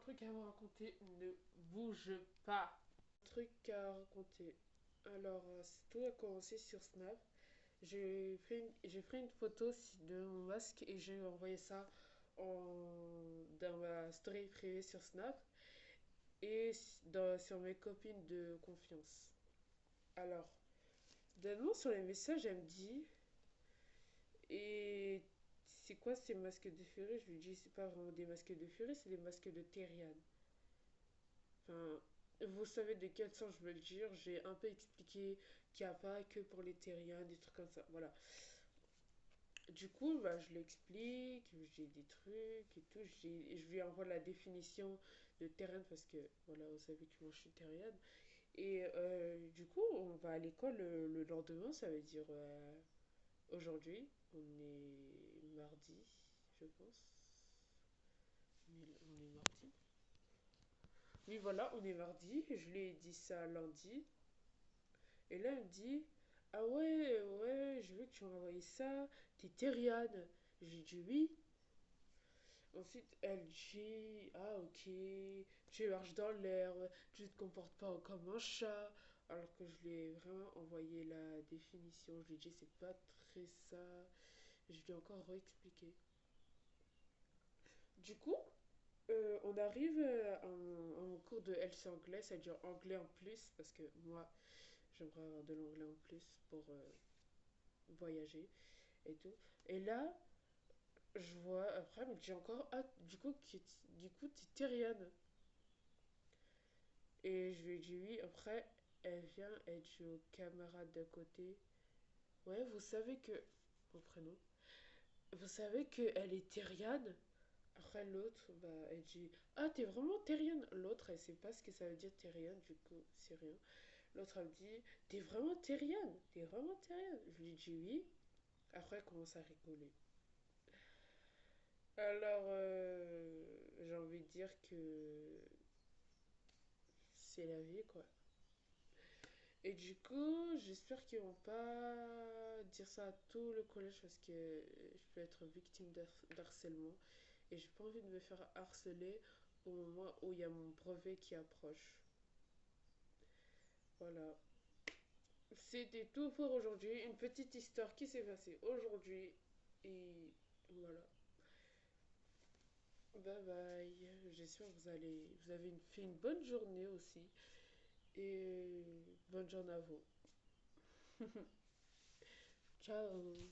truc à vous raconter, ne bouge pas. Truc à raconter. Alors, tout a commencé sur Snap. J'ai pris une photo de mon masque et j'ai envoyé ça dans ma story privée sur Snap et sur mes copines de confiance. Alors, soudainement sur les messages, elle me dit: Et c'est quoi ces masques de furie? Je lui dis: c'est pas vraiment des masques de furie, c'est des masques de Thériane. Enfin, vous savez de quel sens je veux le dire. J'ai un peu expliqué qu'il n'y a pas que pour les terriens, des trucs comme ça. Voilà. Du coup, bah, je l'explique, j'ai des trucs et tout. Je lui envoie la définition de terrienne parce que, voilà, vous savez que moi je suis terrienne. Et du coup, on va à l'école le lendemain, ça veut dire aujourd'hui. On est mardi, je pense. On est mardi. Oui, voilà, on est mardi. Je lui ai dit ça lundi. Et là, elle me dit: Ah ouais, ouais, je veux que tu m'envoies ça. T'es terriane. J'ai dit oui. Ensuite, elle dit: Ah ok, tu marches dans l'herbe, tu te comportes pas comme un chat. Alors que je lui ai vraiment envoyé la définition. Je lui ai dit: C'est pas très ça. Je lui ai encore réexpliqué. Du coup, on arrive à un cours de LC anglais, c'est-à-dire anglais en plus, parce que moi, j'aimerais avoir de l'anglais en plus pour voyager et tout. Et là, je vois après, elle me dit encore: Ah, du coup, t'es terrienne. Et je lui ai dit oui. Après, elle vient, elle dit au camarade d'à côté: Ouais, vous savez que. Mon prénom. Vous savez qu'elle est terrienne? Après, l'autre, bah, elle dit: Ah, t'es vraiment terrienne? L'autre, elle sait pas ce que ça veut dire terrienne, du coup, c'est rien. L'autre, elle me dit: T'es vraiment terrienne? T'es vraiment terrienne? Je lui dis oui. Après, elle commence à rigoler. Alors, j'ai envie de dire que c'est la vie, quoi. Et du coup, j'espère qu'ils vont pas dire ça à tout le collège parce que je peux être victime d'harcèlement. Et j'ai pas envie de me faire harceler au moment où il y a mon brevet qui approche. Voilà. C'était tout pour aujourd'hui. Une petite histoire qui s'est passée aujourd'hui. Et voilà. Bye bye. J'espère que vous avez fait une bonne journée aussi. Et bonne journée à vous. Ciao.